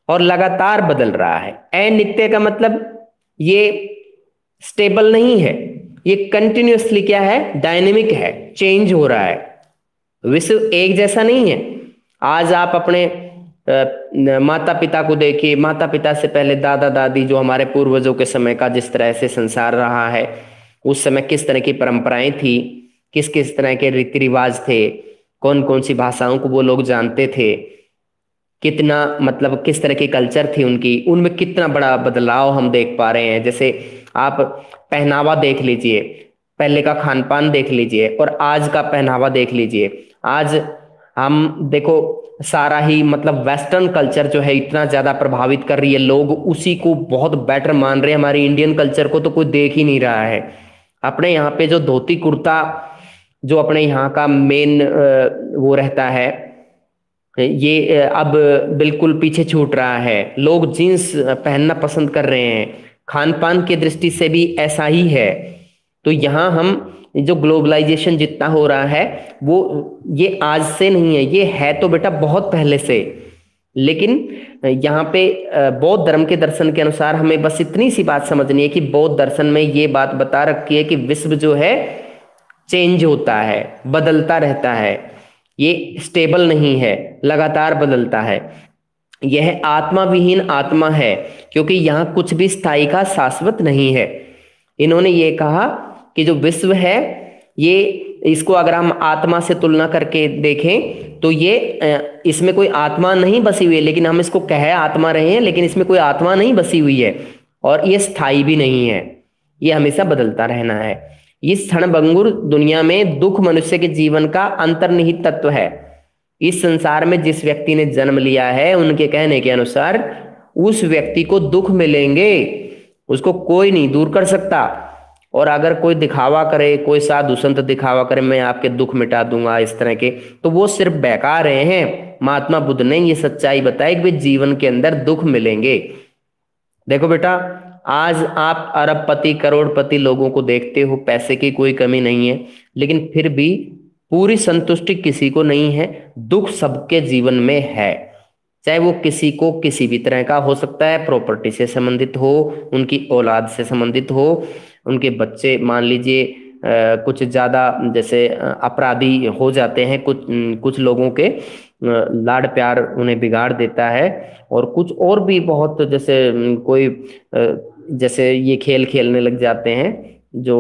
[SPEAKER 1] और लगातार बदल रहा है। अनित्य का मतलब ये स्टेबल नहीं है, ये कंटिन्यूअसली क्या है, डायनेमिक है, चेंज हो रहा है। विश्व एक जैसा नहीं है। आज आप अपने माता पिता को देखिए, माता पिता से पहले दादा दादी, जो हमारे पूर्वजों के समय का जिस तरह से संसार रहा है, उस समय किस तरह की परंपराएं थी, किस किस तरह के रीति रिवाज थे, कौन कौन सी भाषाओं को वो लोग जानते थे, कितना मतलब किस तरह की कल्चर थी उनकी, उनमें कितना बड़ा बदलाव हम देख पा रहे हैं। जैसे आप पहनावा देख लीजिए, पहले का खान पान देख लीजिए और आज का पहनावा देख लीजिए। आज हम देखो, सारा ही मतलब वेस्टर्न कल्चर जो है इतना ज्यादा प्रभावित कर रही है, लोग उसी को बहुत बेटर मान रहे हैं। हमारी इंडियन कल्चर को तो कोई देख ही नहीं रहा है। अपने यहाँ पे जो धोती कुर्ता, जो अपने यहाँ का मेन वो रहता है, ये अब बिल्कुल पीछे छूट रहा है। लोग जीन्स पहनना पसंद कर रहे हैं। खान पान की दृष्टि से भी ऐसा ही है। तो यहाँ हम जो ग्लोबलाइजेशन जितना हो रहा है, वो ये आज से नहीं है, ये है तो बेटा बहुत पहले से। लेकिन यहाँ पे बौद्ध धर्म के दर्शन के अनुसार हमें बस इतनी सी बात समझनी है कि बौद्ध दर्शन में ये बात बता रखी है कि विश्व जो है चेंज होता है, बदलता रहता है, ये स्टेबल नहीं है, लगातार बदलता है। यह आत्मा विहीन आत्मा है, क्योंकि यहाँ कुछ भी स्थायी का शाश्वत नहीं है। इन्होंने ये कहा कि जो विश्व है, ये इसको अगर हम आत्मा से तुलना करके देखें तो ये इसमें कोई आत्मा नहीं बसी हुई है, लेकिन हम इसको कह आत्मा रहे हैं, लेकिन इसमें कोई आत्मा नहीं बसी हुई है और ये स्थायी भी नहीं है, ये हमेशा बदलता रहना है। इस क्षणभंगुर दुनिया में दुख मनुष्य के जीवन का अंतर्निहित तत्व है। इस संसार में जिस व्यक्ति ने जन्म लिया है, उनके कहने के अनुसार उस व्यक्ति को दुख मिलेंगे, उसको कोई नहीं दूर कर सकता। और अगर कोई दिखावा करे, कोई साधु संत दिखावा करे, मैं आपके दुख मिटा दूंगा इस तरह के, तो वो सिर्फ बहका रहे हैं। महात्मा बुद्ध ने ये सच्चाई बताई कि जीवन के अंदर दुख मिलेंगे। देखो बेटा, आज आप अरबपति करोड़पति लोगों को देखते हो, पैसे की कोई कमी नहीं है, लेकिन फिर भी पूरी संतुष्टि किसी को नहीं है। दुख सबके जीवन में है, चाहे वो किसी को किसी भी तरह का हो सकता है, प्रॉपर्टी से संबंधित हो, उनकी औलाद से संबंधित हो, उनके बच्चे मान लीजिए कुछ ज़्यादा जैसे अपराधी हो जाते हैं, कुछ लोगों के लाड प्यार उन्हें बिगाड़ देता है, और कुछ और भी बहुत जैसे कोई जैसे ये खेल खेलने लग जाते हैं जो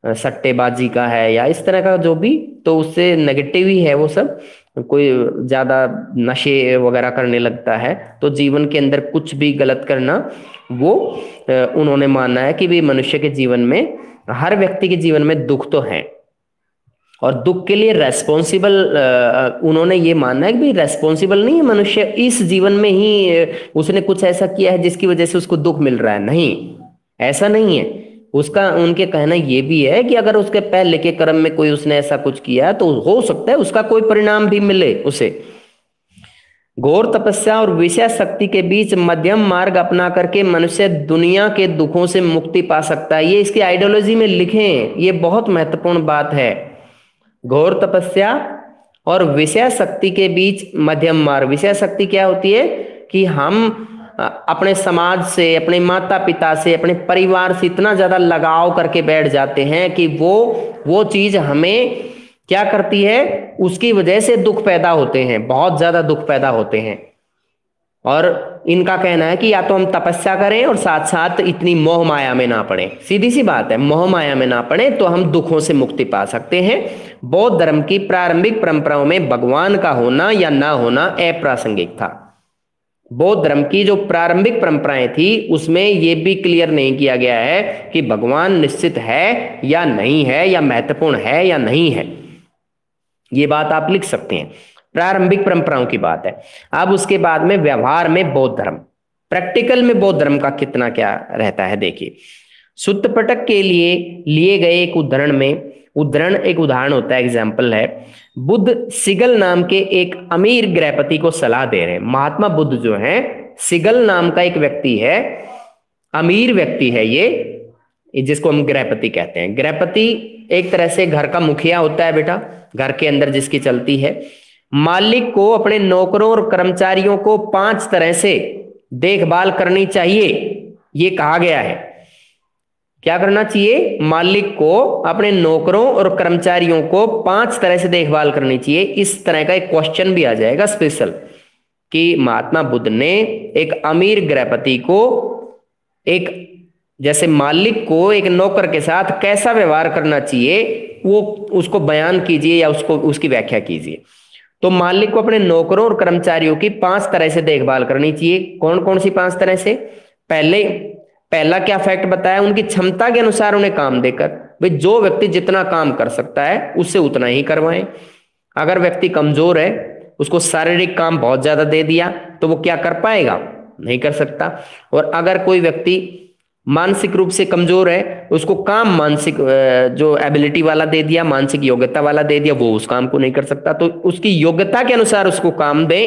[SPEAKER 1] सट्टेबाजी का है या इस तरह का जो भी, तो उससे नेगेटिव ही है वो सब। कोई ज्यादा नशे वगैरह करने लगता है, तो जीवन के अंदर कुछ भी गलत करना, वो उन्होंने माना है कि भी मनुष्य के जीवन में, हर व्यक्ति के जीवन में दुख तो है, और दुख के लिए रेस्पॉन्सिबल उन्होंने ये माना है कि भाई रेस्पॉन्सिबल नहीं है मनुष्य, इस जीवन में ही उसने कुछ ऐसा किया है जिसकी वजह से उसको दुख मिल रहा है। नहीं, ऐसा नहीं है। उसका उनके कहना ये भी है कि अगर उसके पहले के कर्म में कोई उसने ऐसा कुछ किया है, तो हो सकता है उसका कोई परिणाम भी मिले उसे। घोर तपस्या और विषय शक्ति के बीच मध्यम मार्ग अपना करके मनुष्य दुनिया के दुखों से मुक्ति पा सकता है। ये इसकी आइडियोलॉजी में लिखें, ये बहुत महत्वपूर्ण बात है। घोर तपस्या और विषय शक्ति के बीच मध्यम मार्ग। विषय शक्ति क्या होती है कि हम अपने समाज से, अपने माता पिता से, अपने परिवार से इतना ज्यादा लगाव करके बैठ जाते हैं कि वो चीज हमें क्या करती है, उसकी वजह से दुख पैदा होते हैं, बहुत ज्यादा दुख पैदा होते हैं। और इनका कहना है कि या तो हम तपस्या करें और साथ साथ इतनी मोह माया में ना पड़े। सीधी सी बात है, मोह माया में ना पड़े तो हम दुखों से मुक्ति पा सकते हैं। बौद्ध धर्म की प्रारंभिक परंपराओं में भगवान का होना या ना होना अप्रासंगिक था। बौद्ध धर्म की जो प्रारंभिक परंपराएं थी, उसमें यह भी क्लियर नहीं किया गया है कि भगवान निश्चित है या नहीं है, या महत्वपूर्ण है या नहीं है। ये बात आप लिख सकते हैं, प्रारंभिक परंपराओं की बात है। अब उसके बाद में व्यवहार में बौद्ध धर्म, प्रैक्टिकल में बौद्ध धर्म का कितना क्या रहता है, देखिए। सुत्तपटक के लिए गए एक उदाहरण होता है, एग्जाम्पल है। बुद्ध सिगल नाम के एक अमीर गृहपति को सलाह दे रहे हैं। महात्मा बुद्ध जो है, सिगल नाम का एक व्यक्ति है, अमीर व्यक्ति है ये, जिसको हम गृहपति कहते हैं। गृहपति एक तरह से घर का मुखिया होता है बेटा, घर के अंदर जिसकी चलती है। मालिक को अपने नौकरों और कर्मचारियों को 5 तरह से देखभाल करनी चाहिए, ये कहा गया है। क्या करना चाहिए? मालिक को अपने नौकरों और कर्मचारियों को 5 तरह से देखभाल करनी चाहिए। इस तरह का एक क्वेश्चन भी आ जाएगा स्पेशल, कि महात्मा बुद्ध ने एक अमीर गृहपति को, एक जैसे मालिक को एक नौकर के साथ कैसा व्यवहार करना चाहिए, वो उसको बयान कीजिए या उसको उसकी व्याख्या कीजिए। तो मालिक को अपने नौकरों और कर्मचारियों की 5 तरह से देखभाल करनी चाहिए। कौन कौन सी 5 तरह से? पहला क्या फैक्ट बताया? उनकी क्षमता के अनुसार उन्हें काम देकर। भाई जो व्यक्ति जितना काम कर सकता है उससे उतना ही करवाएं। अगर व्यक्ति कमजोर है, उसको शारीरिक काम बहुत ज्यादा दे दिया तो वो क्या कर पाएगा? नहीं कर सकता। और अगर कोई व्यक्ति मानसिक रूप से कमजोर है, उसको काम मानसिक जो एबिलिटी वाला दे दिया, मानसिक योग्यता वाला दे दिया, वो उस काम को नहीं कर सकता। तो उसकी योग्यता के अनुसार उसको काम दे।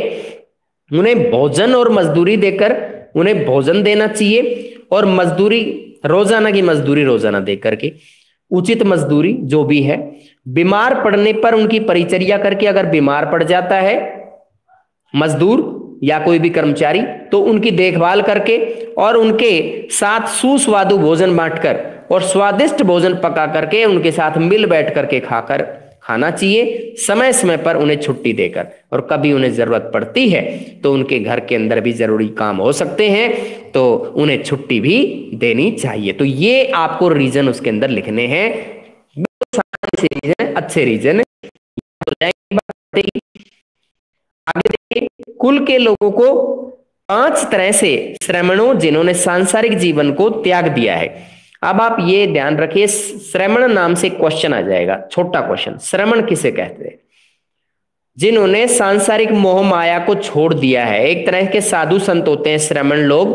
[SPEAKER 1] उन्हें भोजन और मजदूरी देकर उन्हें भोजन देना चाहिए, और मजदूरी रोजाना की मजदूरी रोजाना दे करके, उचित मजदूरी जो भी है। बीमार पड़ने पर उनकी परिचर्या करके, अगर बीमार पड़ जाता है मजदूर या कोई भी कर्मचारी, तो उनकी देखभाल करके और उनके साथ सुस्वादु भोजन बांटकर और स्वादिष्ट भोजन पका करके उनके साथ मिल बैठ करके खाना चाहिए। समय समय पर उन्हें छुट्टी देकर, और कभी उन्हें जरूरत पड़ती है तो उनके घर के अंदर भी जरूरी काम हो सकते हैं तो उन्हें छुट्टी भी देनी चाहिए। तो ये आपको रीजन उसके अंदर लिखने हैं, रीजन, अच्छे रीजन हो जाएंगे। आगे देखिए, कुल के लोगों को 5 तरह से श्रमणों जिन्होंने सांसारिक जीवन को त्याग दिया है। अब आप ये ध्यान रखिए, श्रमण नाम से क्वेश्चन आ जाएगा, छोटा क्वेश्चन। श्रमण किसे कहते हैं? जिन्होंने सांसारिक मोह माया को छोड़ दिया है। एक तरह के साधु संत होते हैं श्रमण लोग,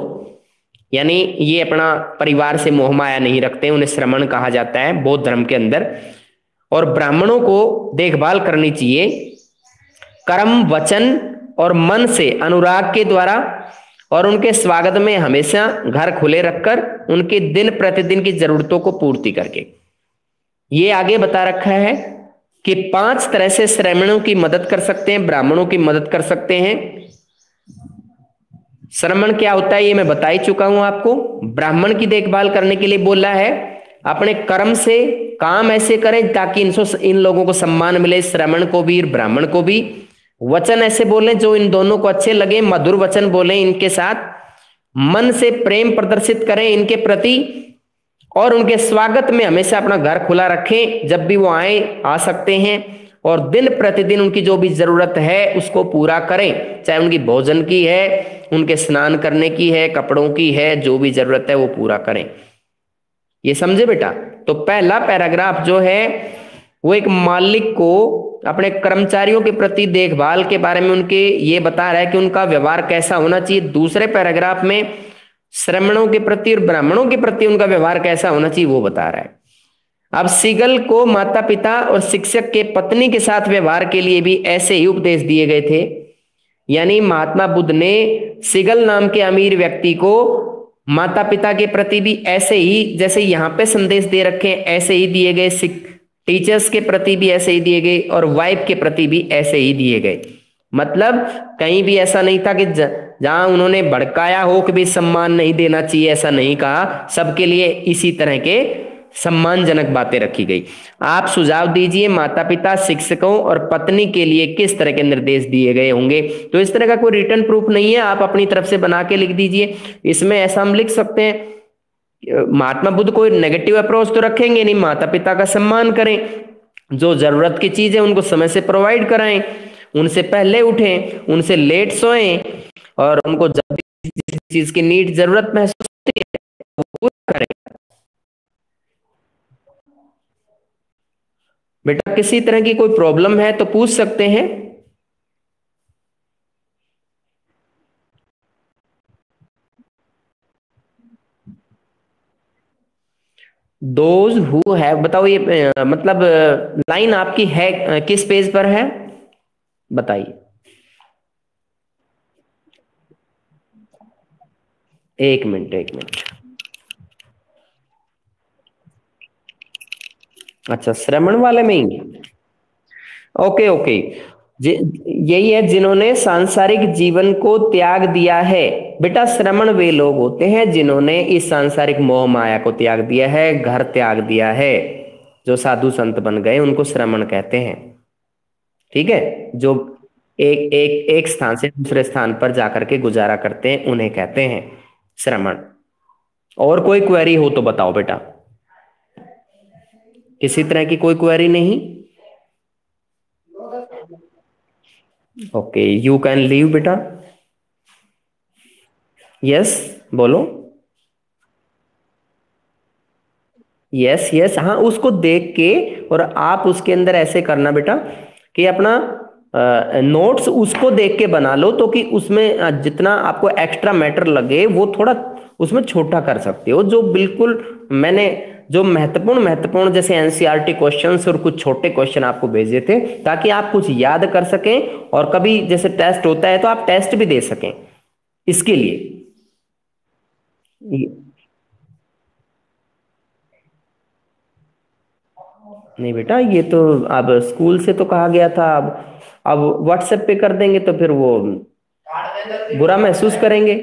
[SPEAKER 1] यानी ये अपना परिवार से मोह माया नहीं रखते, उन्हें श्रमण कहा जाता है बौद्ध धर्म के अंदर। और ब्राह्मणों को देखभाल करनी चाहिए कर्म, वचन और मन से अनुराग के द्वारा, और उनके स्वागत में हमेशा घर खुले रखकर उनके दिन प्रतिदिन की जरूरतों को पूर्ति करके। ये आगे बता रखा है कि 5 तरह से श्रमणों की मदद कर सकते हैं, ब्राह्मणों की मदद कर सकते हैं। श्रमण क्या होता है ये मैं बता ही चुका हूं आपको। ब्राह्मण की देखभाल करने के लिए बोला है, अपने कर्म से काम ऐसे करें ताकि इन लोगों को सम्मान मिले, श्रमण को भी ब्राह्मण को भी। वचन ऐसे बोलें जो इन दोनों को अच्छे लगे, मधुर वचन बोलें इनके साथ। मन से प्रेम प्रदर्शित करें इनके प्रति, और उनके स्वागत में हमेशा अपना घर खुला रखें, जब भी वो आए आ सकते हैं। और दिन प्रतिदिन उनकी जो भी जरूरत है उसको पूरा करें, चाहे उनकी भोजन की है, उनके स्नान करने की है, कपड़ों की है, जो भी जरूरत है वो पूरा करें। ये समझे बेटा? तो पहला पैराग्राफ जो है वो एक मालिक को अपने कर्मचारियों के प्रति देखभाल के बारे में उनके ये बता रहा है कि उनका व्यवहार कैसा होना चाहिए। दूसरे पैराग्राफ में श्रमणों के प्रति और ब्राह्मणों के प्रति उनका व्यवहार कैसा होना चाहिए वो बता रहा है। अब सिगल को माता पिता और शिक्षक के पत्नी के साथ व्यवहार के लिए भी ऐसे ही उपदेश दिए गए थे। यानी महात्मा बुद्ध ने सिगल नाम के अमीर व्यक्ति को माता पिता के प्रति भी ऐसे ही, जैसे यहाँ पे संदेश दे रखे हैं, ऐसे ही दिए गए। टीचर्स के प्रति भी ऐसे ही दिए गए, और वाइफ के प्रति भी ऐसे ही दिए गए। मतलब कहीं भी ऐसा नहीं था कि जहां उन्होंने भड़काया हो कि भी सम्मान नहीं देना चाहिए, ऐसा नहीं कहा। सबके लिए इसी तरह के सम्मानजनक बातें रखी गई। आप सुझाव दीजिए माता पिता, शिक्षकों और पत्नी के लिए किस तरह के निर्देश दिए गए होंगे। तो इस तरह का कोई रिटर्न प्रूफ नहीं है, आप अपनी तरफ से बना के लिख दीजिए। इसमें ऐसा हम लिख सकते हैं, महात्मा बुद्ध कोई नेगेटिव अप्रोच तो रखेंगे नहीं, माता पिता का सम्मान करें, जो जरूरत की चीज है उनको समय से प्रोवाइड कराएं, उनसे पहले उठें, उनसे लेट सोएं, और उनको जब भी जिस चीज की नीड जरूरत महसूस होती है वो पूरा करें। बेटा किसी तरह की कोई प्रॉब्लम है तो पूछ सकते हैं। दोज हु है, बताओ ये मतलब लाइन आपकी है किस पेज पर है बताइए। एक मिनट। अच्छा, श्रवण वाले में ही। Okay okay. यही है, जिन्होंने सांसारिक जीवन को त्याग दिया है। बेटा, श्रमण वे लोग होते हैं जिन्होंने इस सांसारिक मोह माया को त्याग दिया है, घर त्याग दिया है। जो साधु संत बन गए उनको श्रमण कहते हैं। ठीक है। जो एक एक एक स्थान से दूसरे स्थान पर जाकर के गुजारा करते हैं उन्हें कहते हैं श्रमण। और कोई क्वेरी हो तो बताओ बेटा। किसी तरह की कोई क्वेरी नहीं? ओके, यू कैन लीव बेटा। यस, बोलो। यस यस, हाँ, उसको देख के और आप उसके अंदर ऐसे करना बेटा कि अपना नोट्स उसको देख के बना लो, तो कि उसमें जितना आपको एक्स्ट्रा मैटर लगे वो थोड़ा उसमें छोटा कर सकते हो। जो बिल्कुल मैंने जो महत्वपूर्ण महत्वपूर्ण जैसे एनसीईआरटी क्वेश्चंस और कुछ छोटे क्वेश्चन आपको भेजे थे, ताकि आप कुछ याद कर सकें और कभी जैसे टेस्ट होता है तो आप टेस्ट भी दे सकें इसके लिए। नहीं बेटा, ये तो अब स्कूल से तो कहा गया था। अब व्हाट्सएप पे कर देंगे तो फिर वो बुरा महसूस करेंगे।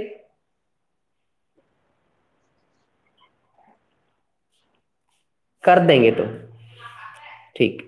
[SPEAKER 1] कर देंगे तो ठीक।